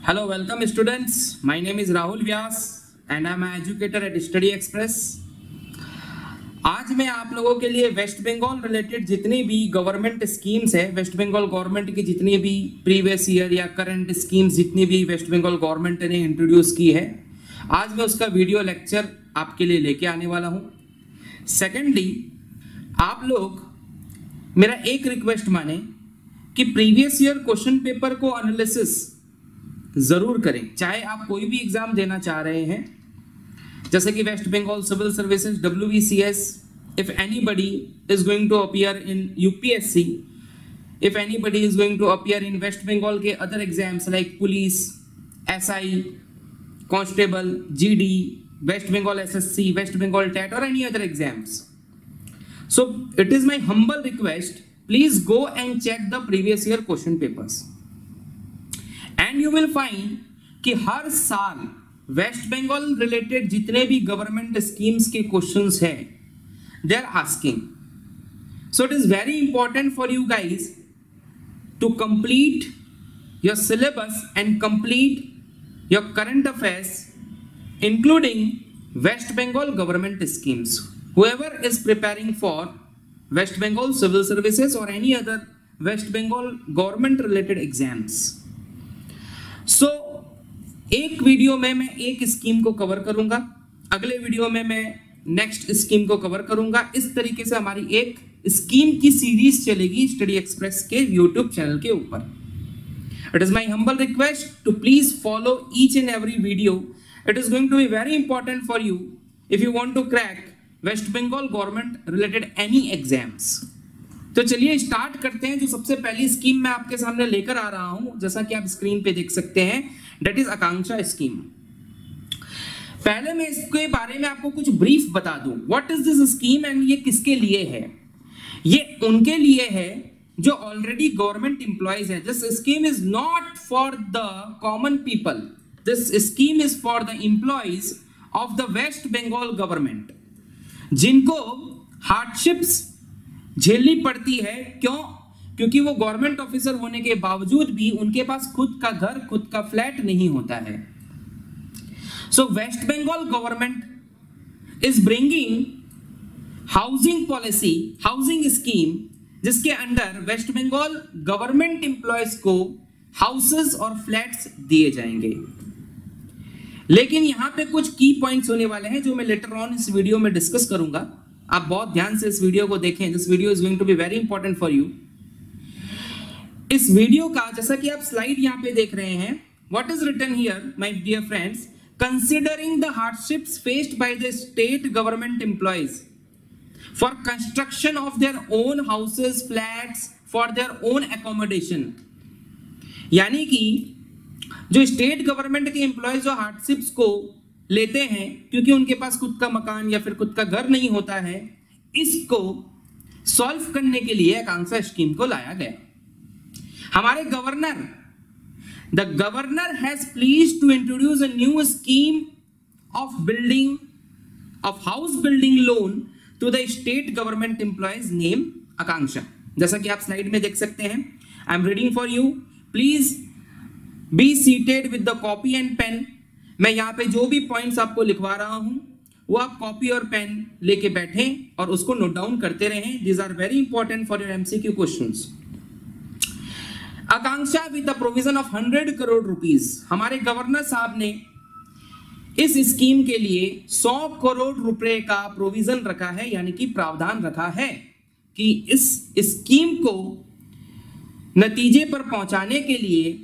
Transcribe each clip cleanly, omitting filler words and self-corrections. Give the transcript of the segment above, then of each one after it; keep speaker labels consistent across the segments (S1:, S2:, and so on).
S1: Hello, welcome students. My name is Rahul Vyas and I am an educator at Study Express. आज मैं आप लोगों के लिए वेस्ट बंगाल रिलेटेड जितनी भी गवर्नमेंट स्कीम्स है, वेस्ट बंगाल गवर्नमेंट की जितनी भी प्रीवियस ईयर या करंट स्कीम्स जितनी भी वेस्ट बंगाल गवर्नमेंट ने इंट्रोड्यूस की है, आज मैं उसका वीडियो लेक्चर आपके लिए लेके आने वाला हूं। सेकेंडली, आप लोग मेरा एक रिक्वेस्ट माने कि प्रीवियस ईयर क्वेश्चन पेपर को एनालिसिस जरूर करें, चाहे आप कोई भी एग्जाम देना चाह रहे हैं, जैसे कि West Bengal civil services WBCS, if anybody is going to appear in UPSC, if anybody is going to appear in West Bengal के other exams like police, SI, constable, GD, West Bengal SSC, West Bengal TET or any other exams. So it is my humble request, please go and check the previous year question papers. And you will find कि हर साल waste Bengal related जितने भी government schemes के questions हैं, they are asking. So it is very important for you guys to complete your syllabus and complete your current affairs including West Bengal government schemes. Whoever is preparing for West Bengal civil services or any other West Bengal government related exams. So एक video में मैं एक scheme को cover करूंगा, अगले video में मैं next scheme को कवर करूंगा. इस तरीके से हमारी एक स्कीम की सीरीज चलेगी स्टडी एक्सप्रेस के यूट्यूब चैनल के ऊपर. It is my humble request to please follow each and every video. It is going to be very important for you if you want to crack West Bengal government related any exams. तो चलिए start करते हैं. जो सबसे पहली scheme मैं आपके सामने लेकर आ रहा हूं, जैसा कि आप स्क्रीन पे देख सकते हैं, दैट इज आकांक्षा स्कीम. पहले मैं इसके बारे में आपको कुछ ब्रीफ बता दूं. What is this scheme and ये किसके लिए है? ये उनके लिए है जो ऑलरेडी गवर्नमेंट एम्प्लॉयज है. This scheme is not for the common people. This scheme is for the employees of the West Bengal government, जिनको हार्डशिप्स झेलनी पड़ती है. क्यों? क्योंकि वो गवर्नमेंट ऑफिसर होने के बावजूद भी उनके पास खुद का घर, खुद का फ्लैट नहीं होता है. So West Bengal government is bringing housing policy, housing scheme, जिसके under West Bengal government employees को हाउसेस और फ्लैट्स दिए जाएंगे. लेकिन यहां पे कुछ की पॉइंट्स होने वाले हैं जो मैं लेटर ऑन इस वीडियो में डिस्कस करूंगा. आप बहुत ध्यान से इस वीडियो को देखें. This video is going to be very important for you. इस वीडियो का, जैसा कि आप स्लाइड यहां पे देख रहे हैं, what is written here my dear friends, considering the hardships faced by the state government employees for construction of their own houses, flats, for their own accommodation. यानी कि जो स्टेट गवर्नमेंट के एम्प्लॉयज जो हार्डशिप्स को लेते हैं क्योंकि उनके पास खुद का मकान या फिर खुद का घर नहीं होता है, इसको सॉल्व करने के लिए आकांक्षा स्कीम को लाया गया. हमारे the governor has pleased to introduce a new scheme of building, of house building loan to the state government employees name Aakanksha. जैसा कि आप स्लाइड में देख सकते हैं, I am reading for you. Please be seated with the copy and pen. मैं यहाँ पे जो भी पॉइंट्स आपको लिखवा रहा हूं वो आप कॉपी और पेन लेके बैठें और उसको नोट डाउन करते रहें. These are very important for your MCQ questions. Aakanksha with the provision of 100 crore rupees. हमारे गवर्नर साहब ने इस स्कीम के लिए 100 करोड़ रुपए का प्रोविजन रखा है, यानी कि प्रावधान रखा है कि इस स्कीम को नतीजे पर पहुंचाने के लिए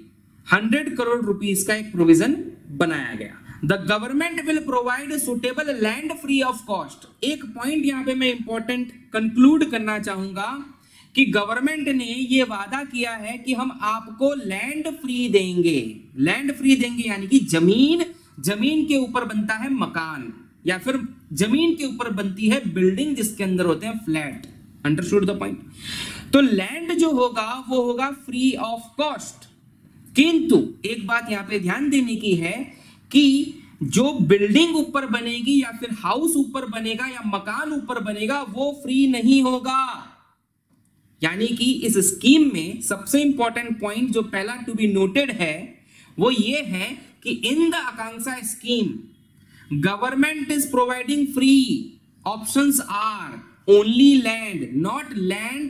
S1: 100 करोड़ रुपीस का एक प्रोविजन बनाया गया. The government will provide suitable land free of cost. एक पॉइंट यहां पे मैं इंपॉर्टेंट कंक्लूड करना चाहूंगा कि गवर्नमेंट ने ये वादा किया है कि हम आपको लैंड फ्री देंगे. लैंड फ्री देंगे यानी कि जमीन के ऊपर बनता है मकान या फिर जमीन के ऊपर बनती है बिल्डिंग जिसके अंदर होते हैं फ्लैट. Understood the point? तो लैंड जो होगा वो होगा फ्री ऑफ कॉस्ट. किंतु एक बात यहां पे ध्यान देने की है कि जो बिल्डिंग ऊपर बनेगी या फिर हाउस ऊपर बनेगा या मकान ऊपर बनेगा वो फ्री नहीं होगा. यानी कि इस स्कीम में सबसे इंपॉर्टेंट पॉइंट जो पहला टू बी नोटेड है वो ये है कि in the Aakanksha scheme government is providing free, options are only land, not land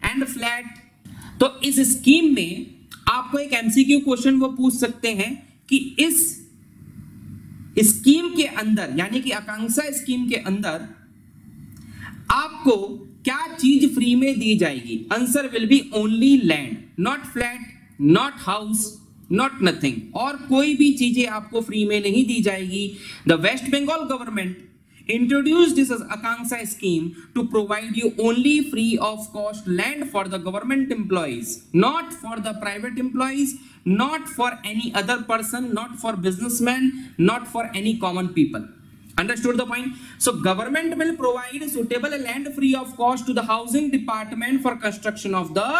S1: and flat. तो इस स्कीम में आपको एक एमसीक्यू क्वेश्चन वो पूछ सकते हैं कि इस स्कीम के अंदर, यानी कि आकांक्षा स्कीम के अंदर आपको क्या चीज फ्री में दी जाएगी? Answer will be only land, not flat, not house, not nothing, और कोई भी चीजें आपको फ्री में नहीं दी जाएगी। The West Bengal government introduced this as Akanksha scheme to provide you only free of cost land for the government employees, not for the private employees, not for any other person, not for businessmen, not for any common people. Understood the point? So government will provide suitable land free of cost to the housing department for construction of the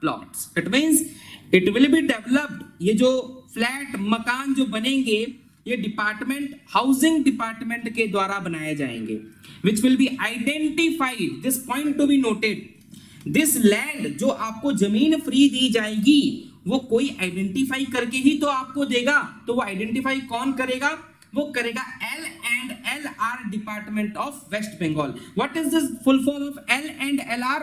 S1: plots. It means it will be developed. ये जो flat मकान जो बनेंगे ये department, housing department के द्वारा बनाए जाएंगे, which will be identified, this point to be noted. This land जो आपको जमीन फ्री दी जाएगी वो कोई आइडेंटिफाई करके ही तो आपको देगा। तो वो आइडेंटिफाई कौन करेगा? वो करेगा L&LR department of West Bengal. What is this full form of L&LR?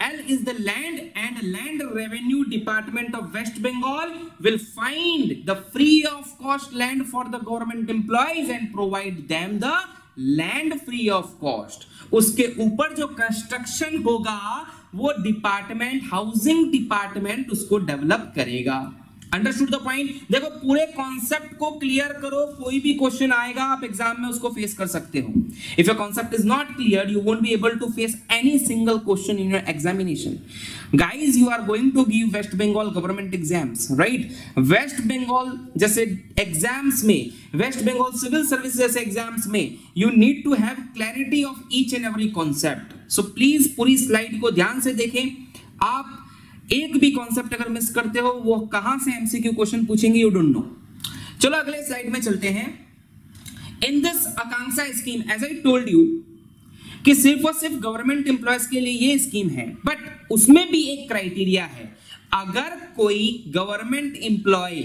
S1: L is the land and land revenue department of West Bengal will find the free of cost land for the government employees and provide them the land free of cost. उसके ऊपर जो construction होगा वो department, housing department उसको develop करेगा। Understood the point? देखो पूरे concept को क्लियर करो, कोई भी क्वेश्चन आएगा आप एग्जाम में उसको फेस कर सकते हो। If your concept is not clear you won't be able to face any single question in your examination. Guys you are going to give West Bengal government exams, right? West Bengal जैसे exams में, West Bengal civil service जैसे exams में you need to have clarity of each and every concept. So please पूरी slide को ध्यान से देखें। आप एक भी कॉन्सेप्ट अगर मिस करते हो वो कहां से एमसीक्यू क्वेश्चन पूछेंगे यू डोंट नो। चलो अगले स्लाइड में चलते हैं। In this Aakanksha scheme as I told you कि सिर्फ और सिर्फ गवर्नमेंट एम्प्लॉयज के लिए ये स्कीम है, बट उसमें भी एक क्राइटेरिया है। अगर कोई गवर्नमेंट एम्प्लॉय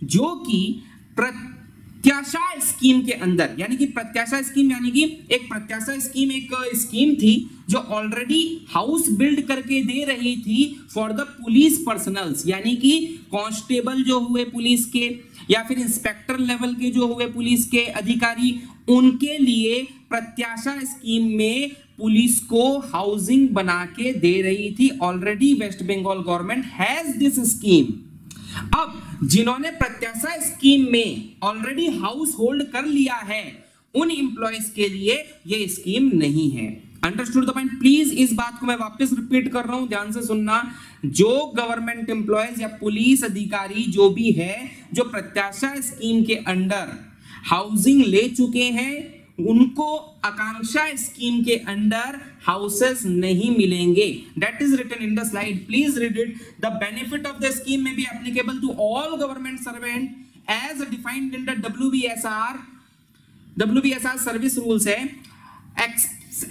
S1: जो कि प्रत्याशा स्कीम के अंदर, यानी कि प्रत्याशा स्कीम यानी कि एक प्रत्याशा स्कीम एक स्कीम थी जो ऑलरेडी हाउस बिल्ड करके दे रही थी फॉर द पुलिस पर्सनल्स, यानी कि कांस्टेबल जो हुए पुलिस के या फिर इंस्पेक्टर लेवल के जो हुए पुलिस के अधिकारी, उनके लिए प्रत्याशा स्कीम में पुलिस को हाउसिंग बना के दे रही थी। Already West Bengal government has this scheme. अब जिन्होंने प्रत्याशा स्कीम में ऑलरेडी हाउस होल्ड कर लिया है उन एम्प्लॉयज के लिए ये स्कीम नहीं है। Understood the point? प्लीज इस बात को मैं वापस रिपीट कर रहा हूं, ध्यान से सुनना। जो गवर्नमेंट एम्प्लॉयज या पुलिस अधिकारी जो भी है जो प्रत्याशा स्कीम के अंडर हाउसिंग ले चुके हैं उनको आकांक्षा स्कीम के अंडर हाउसेस नहीं मिलेंगे। That is written in the slide, please read it. The benefit of the scheme may be applicable to all government servant as defined in the WBSR service rules है,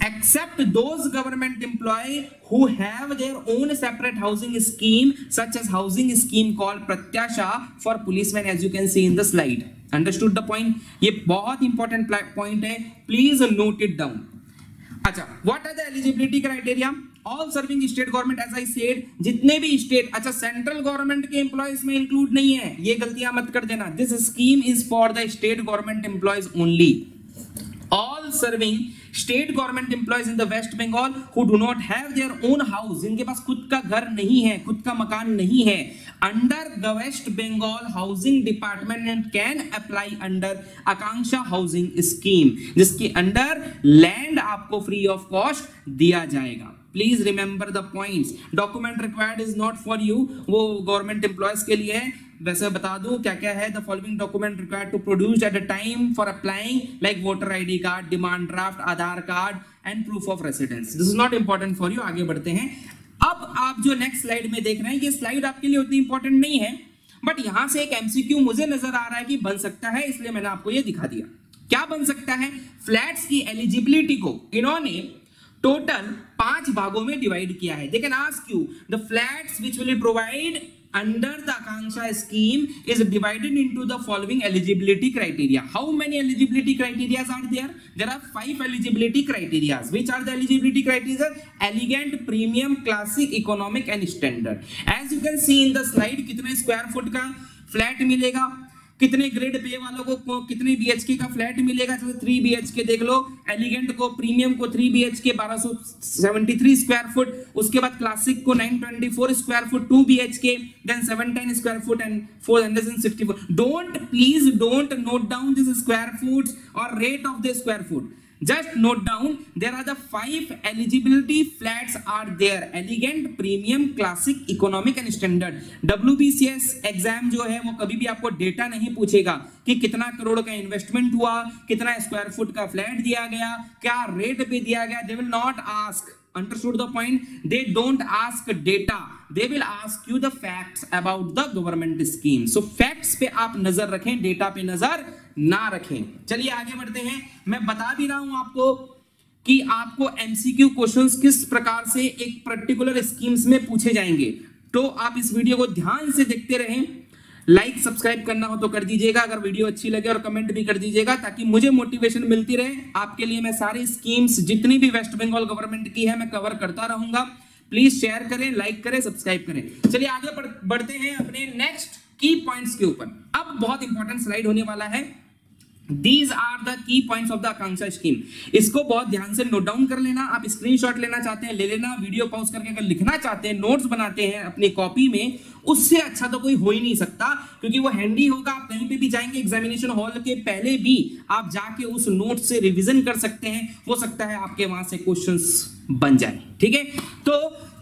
S1: except those government employee who have their own separate housing scheme such as housing scheme called Pratyasha for policemen as you can see in the slide. Understood the point? ये बहुत important point है, please note it down. अच्छा, what are the eligibility criteria? All serving state government as I said, जितने भी state, अच्छा central government के employees में include नहीं है, ये गलतियां मत कर देना। This scheme is for the state government employees only. All serving state government employees in the West Bengal who do not have their own house, जिनके पास खुद का घर नहीं है, खुद का मकान नहीं है, under the West Bengal Housing Department and can apply under Aakanksha housing scheme, जिसके अंडर लैंड आपको फ्री ऑफ कॉस्ट दिया जाएगा। Please remember the points. Document required is not for you, वो गवर्नमेंट एम्प्लॉयज के लिए है। वैसे बता दूं क्या क्या है। The following document required to produce at a time for applying like voter ID card, demand draft, Aadhaar card and proof of residence. This is not important for you. आगे बढ़ते हैं। अब आप जो नेक्स्ट स्लाइड में देख रहे हैं, ये स्लाइड आपके लिए उतनी इंपॉर्टेंट नहीं है, बट यहां से एक एमसीक्यू मुझे नजर आ रहा है कि बन सकता है, इसलिए मैंने आपको ये दिखा दिया। क्या बन सकता है? फ्लैट्स की एलिजिबिलिटी को इन्होंने टोटल 5 भागों में डिवाइड किया है। दे can ask you the flats which will provide under the Akanksha scheme is divided into the following eligibility criteria. How many eligibility criteria are there? There are 5 eligibility criteria. Which are the eligibility criteria? Elegant, premium, classic, economic and standard. As you can see in the slide, कितने square foot का flat मिलेगा, कितने grade pay वालों को कितने BHK का flat मिलेगा। जैसे 3 बीएचके देख लो, एलिगेंट को, प्रीमियम को 3 बीएचके 1273 स्क्वायर फुट, उसके बाद क्लासिक को 924 square foot 2 BHK, then 710 square foot and 464। Please don't note down this square foot और rate of the square foot, just note down there are the 5 eligibility flats are there: elegant, premium, classic, economic and standard। WBCS exam जो है वो कभी भी आपको data नहीं पूछेगा कि कितना करोड़ का इन्वेस्टमेंट हुआ, कितना स्क्वायर फुट का फ्लैट दिया गया, क्या रेट पे दिया गया। they will not ask, understood the point? They don't ask data, they will ask you the facts about the government scheme। so facts पे आप नजर रखें, डेटा पे नजर ना रखें। चलिए आगे बढ़ते हैं। मैं बता भी रहा हूं आपको कि आपको एमसीक्यू क्वेश्चंस किस प्रकार से एक पर्टिकुलर स्कीम्स में पूछे जाएंगे, तो आप इस वीडियो को ध्यान से देखते रहें। लाइक सब्सक्राइब करना हो तो कर दीजिएगा, अगर वीडियो अच्छी लगे, और कमेंट भी कर दीजिएगा ताकि मुझे मोटिवेशन मिलती रहे। आपके लिए मैं सारी स्कीम्स जितनी भी वेस्ट बंगाल गवर्नमेंट की है मैं कवर करता रहूंगा। प्लीज शेयर करें, लाइक करें, सब्सक्राइब करें। चलिए आगे बढ़ते हैं अपने नेक्स्ट की पॉइंट्स के ऊपर। अब बहुत इंपॉर्टेंट स्लाइड होने वाला है। These are the key points of the Akanksha scheme। इसको बहुत ध्यान से नोट डाउन कर लेना। आप स्क्रीनशॉट लेना चाहते हैं ले लेना, वीडियो पॉज करके अगर लिखना चाहते हैं, नोट्स बनाते हैं अपनी कॉपी में, उससे अच्छा तो कोई हो ही नहीं सकता, क्योंकि वो हैंडी होगा। आप कहीं पे भी जाएंगे एग्जामिनेशन हॉल के पहले भी आप जाके उस नोट से रिवीजन कर सकते हैं, हो सकता है आपके वहां से क्वेश्चंस बन जाए। ठीक है, तो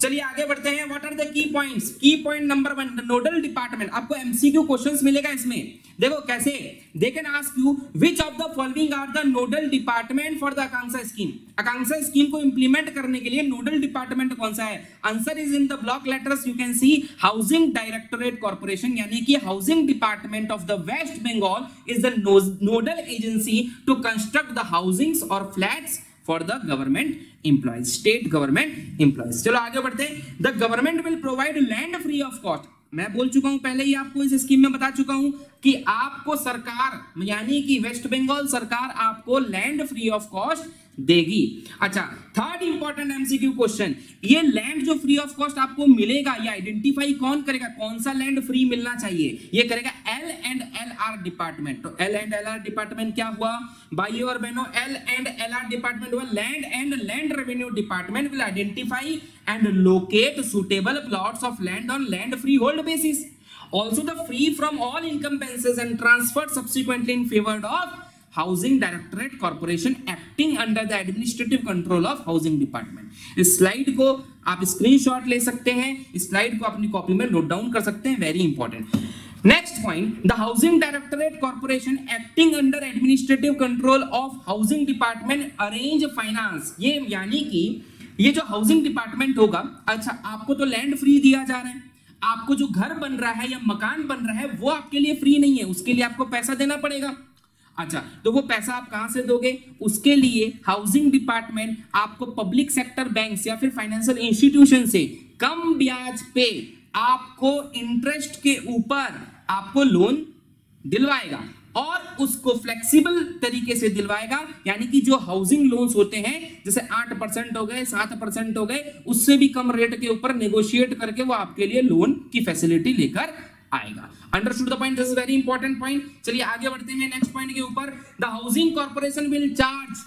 S1: चलिए आगे बढ़ते हैं। What are the key points? Key point number 1, nodal department. आपको एमसीक्यू क्वेश्चंस मिलेगा इसमें। देखो कैसे, they can ask you which of the following are the nodal department for the Aakanksha scheme. Aakanksha scheme को इंप्लीमेंट करने के लिए नोडल डिपार्टमेंट कौन सा है? Answer is in the block letters. You can see housing directorate corporation, यानी कि housing department of the West Bengal is the nodal agency to construct the housings और flats for the government employees, state government employees. चलो आगे बढ़ते हैं। The government will provide land free of cost. मैं बोल चुका हूं पहले ही, आपको इस स्कीम में बता चुका हूं कि आपको सरकार यानी कि वेस्ट बंगाल सरकार आपको लैंड फ्री ऑफ कॉस्ट देगी। अच्छा, थर्ड इंपॉर्टेंट एमसीक्यू क्वेश्चन, ये लैंड जो फ्री ऑफ कॉस्ट आपको मिलेगा ये आइडेंटिफाई कौन करेगा, कौन सा लैंड फ्री मिलना चाहिए? ये करेगा L&LR डिपार्टमेंट। तो L&LR डिपार्टमेंट क्या हुआ भाइयों और बहनों? L&LR डिपार्टमेंट हुआ land and land revenue department will identify and locate suitable plots of land on land free hold basis, also the free from all incumbencies and transferred subsequently in favor of housing directorate corporation acting under the administrative control of housing department. इस slide को आप screenshot ले सकते हैं, इस slide को अपनी copy में नोट डाउन कर सकते हैं, very important. Next point, the housing directorate corporation acting under administrative control of housing department arrange finance. ये यानी कि ये जो हाउसिंग डिपार्टमेंट होगा, अच्छा आपको तो लैंड फ्री दिया जा रहा है, आपको जो घर बन रहा है या मकान बन रहा है वो आपके लिए फ्री नहीं है, उसके लिए आपको पैसा देना पड़ेगा। अच्छा, तो वो पैसा आप कहां से दोगे? उसके लिए हाउसिंग डिपार्टमेंट आपको पब्लिक सेक्टर बैंक्स या फिर फाइनेंशियल इंस्टीट्यूशन से कम ब्याज पे आपको इंटरेस्ट के ऊपर आपको लोन दिलवाएगा, और उसको फ्लेक्सिबल तरीके से दिलवाएगा। यानी कि जो हाउसिंग लोन्स होते हैं जैसे 8% हो गए, 7% हो गए, उससे भी कम रेट के ऊपर नेगोशिएट करके वो आपके लिए लोन की फैसिलिटी लेकर आएगा। Understood the point? This is very important point. चलिए आगे बढ़ते हैं नेक्स्ट पॉइंट के ऊपर। The housing corporation will charge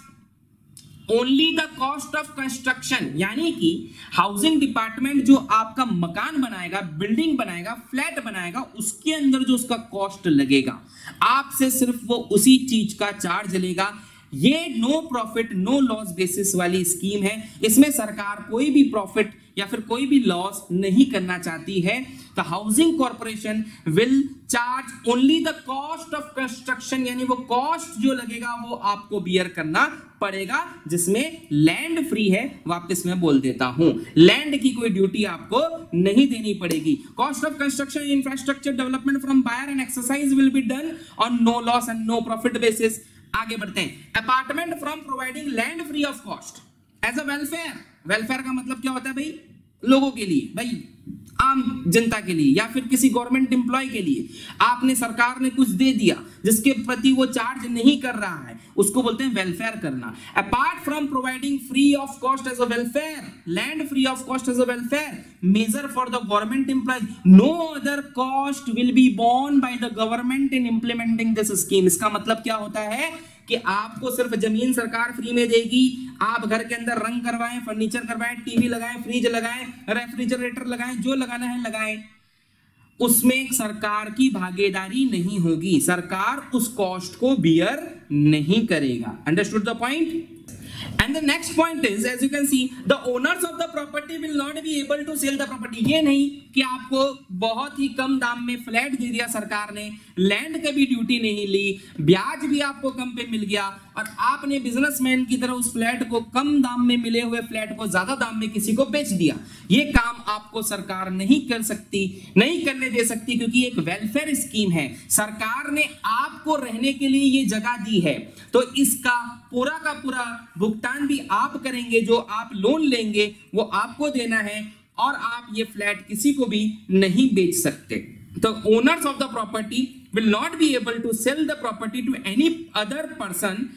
S1: only the cost of construction, यानी कि हाउसिंग डिपार्टमेंट जो आपका मकान बनाएगा, बिल्डिंग बनाएगा, फ्लैट बनाएगा, उसके अंदर जो उसका कॉस्ट लगेगा आपसे सिर्फ वो उसी चीज का चार्ज लेगा। ये no profit no loss basis वाली स्कीम है, इसमें सरकार कोई भी प्रॉफिट या फिर कोई भी लॉस नहीं करना चाहती है। The housing corporation will charge only the cost of construction, यानी वो कॉस्ट जो लगेगा वो आपको बियर करना पड़ेगा, जिसमें लैंड फ्री है। वापस मैं बोल देता हूं, लैंड की कोई ड्यूटी आपको नहीं देनी पड़ेगी। Cost of construction infrastructure development from buyer and exercise will be done on no loss and no profit basis. आगे बढ़ते हैं। Apartment from providing land free of cost as a welfare. Welfare का मतलब क्या होता है भाई? लोगों के लिए। भाई आम जनता के लिए या फिर किसी गवर्नमेंट एम्प्लॉय के लिए आपने, सरकार ने कुछ दे दिया जिसके प्रति वो चार्ज नहीं कर रहा है, उसको बोलते हैं वेलफेयर करना। Apart from providing free of cost as a welfare, land free of cost as a welfare measure for the government employ, no other cost will be borne by the government in implementing this scheme. इसका मतलब क्या होता है कि आपको सिर्फ जमीन सरकार फ्री में देगी, आप घर के अंदर रंग करवाएं, फर्नीचर करवाएं, टीवी लगाएं, फ्रिज लगाएं, रेफ्रिजरेटर लगाएं, जो लगाना है लगाएं, उसमें सरकार की भागीदारी नहीं होगी, सरकार उस कॉस्ट को बियर नहीं करेगा। Understood the point? And the next point is, as you can see, the owners of the property will not be able to sell the property। ये नहीं कि आपको बहुत ही कम दाम में फ्लैट दे दिया सरकार ने, लैंड का भी ड्यूटी नहीं ली, ब्याज भी आपको कम पे मिल गया और आपने बिजनेसमैन की तरह उस फ्लैट को, कम दाम में मिले हुए फ्लैट को ज्यादा दाम में किसी को बेच दिया। ये काम आपको सरकार नहीं कर सकती, नहीं करने दे सकती, क्योंकि एक वेलफेयर स्कीम है, सरकार ने आपको रहने के लिए ये जगह दी है, तो इसका पूरा का पूरा भुगतान भी आप करेंगे, जो आप लोन लेंगे वो आपको देना है और आप ये फ्लैट किसी को भी नहीं बेच सकते। तो owners of the property will not be able to sell the property to any other person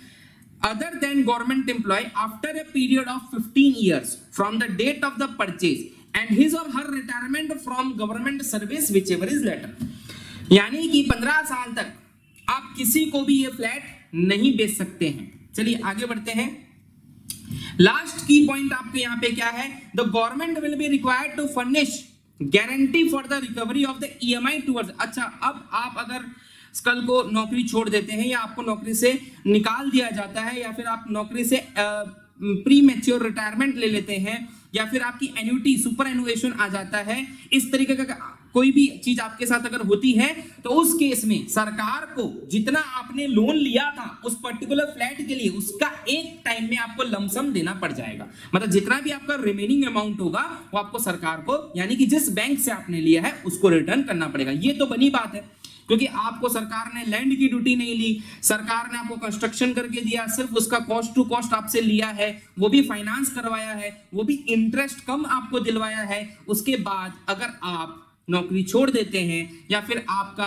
S1: other than government employee after a period of 15 years from the date of the purchase and his or her retirement from government service whichever is later। यानी कि 15 साल तक आप किसी को भी ये flat नहीं बेच सकते हैं। चलिए आगे बढ़ते हैं। लास्ट की पॉइंट आपके यहाँ पे क्या है? The government will be required to furnish guarantee for the recovery of the EMI towards. अच्छा, अब आप अगर कल को नौकरी छोड़ देते हैं या आपको नौकरी से निकाल दिया जाता है या फिर आप नौकरी से प्री मैच्योर रिटायरमेंट ले लेते हैं या फिर आपकी एन्युटी सुपर एनुएशन आ जाता है, इस तरीके का कोई भी चीज आपके साथ अगर होती है तो उस केस में सरकार को जितना आपने लोन लिया था उस पर्टिकुलर फ्लैट के लिए, उसका एक टाइम में आपको लमसम देना पड़ जाएगा। मतलब जितना भी आपका रिमेनिंग अमाउंट होगा वो आपको सरकार को, यानी कि जिस बैंक से आपने लिया है उसको रिटर्न करना पड़ेगा। ये तो बनी बात है, क्योंकि आपको सरकार ने लैंड की ड्यूटी नहीं ली, सरकार ने आपको कंस्ट्रक्शन करके दिया, सिर्फ उसका कॉस्ट टू कॉस्ट आपसे लिया है, वो भी फाइनेंस करवाया है, वो भी इंटरेस्ट कम आपको दिलवाया है। उसके बाद अगर आप नौकरी छोड़ देते हैं या फिर आपका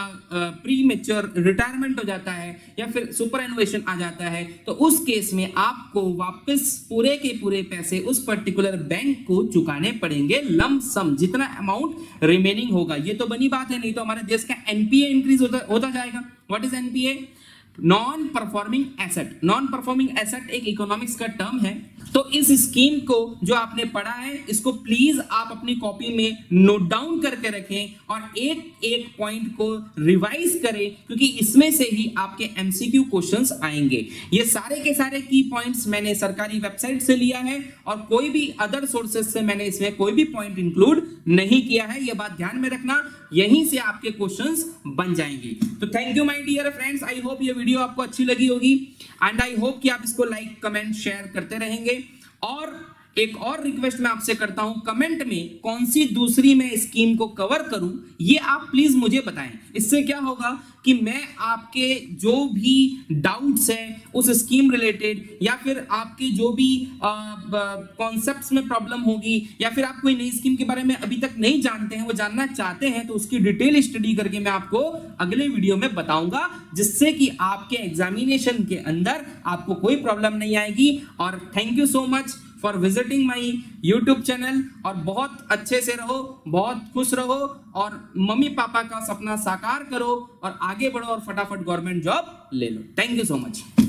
S1: प्री मैच्योर रिटायरमेंट हो जाता है या फिर सुपर एनुएशन आ जाता है, तो उस केस में आपको वापस पूरे के पूरे पैसे उस पर्टिकुलर बैंक को चुकाने पड़ेंगे, लम सम जितना अमाउंट रिमेनिंग होगा। ये तो बनी बात है, नहीं तो हमारे देश का एनपीए इंक्रीज होता जाएगा। What is NPA? Non performing asset. Non performing asset एक इकोनॉमिक्स का टर्म है। तो इस स्कीम को जो आपने पढ़ा है इसको प्लीज आप अपनी कॉपी में नोट डाउन करके रखें और एक एक पॉइंट को रिवाइज करें, क्योंकि इसमें से ही आपके एमसीक्यू क्वेश्चंस आएंगे। ये सारे के सारे की पॉइंट्स मैंने सरकारी वेबसाइट से लिया है और कोई भी अदर सोर्सेज से मैंने इसमें कोई भी पॉइंट इंक्लूड नहीं किया है। ये बात ध्यान में रखना, यहीं से आपके क्वेश्चंस बन जाएंगे। तो thank you my dear friends, I hope ये वीडियो आपको अच्छी लगी होगी एंड आई होप कि आप इसको लाइक कमेंट शेयर करते रहेंगे। और एक और रिक्वेस्ट मैं आपसे करता हूं, कमेंट में कौन सी दूसरी मैं स्कीम को कवर करूं ये आप प्लीज मुझे बताएं। इससे क्या होगा कि मैं आपके जो भी डाउट्स हैं उस स्कीम रिलेटेड या फिर आपके जो भी कॉन्सेप्ट्स में प्रॉब्लम होगी या फिर आप कोई नई स्कीम के बारे में अभी तक नहीं जानते हैं, वो जानना चाहते हैं, तो उसकी डिटेल स्टडी करके मैं आपको अगले वीडियो में बताऊंगा, जिससे कि आपके एग्जामिनेशन के अंदर आपको कोई प्रॉब्लम नहीं आएगी। और thank you so much for visiting my YouTube channel. और बहुत अच्छे से रहो, बहुत खुश रहो और मम्मी पापा का सपना साकार करो और आगे बढ़ो और फटाफट गवर्नमेंट जॉब ले लो। Thank you so much.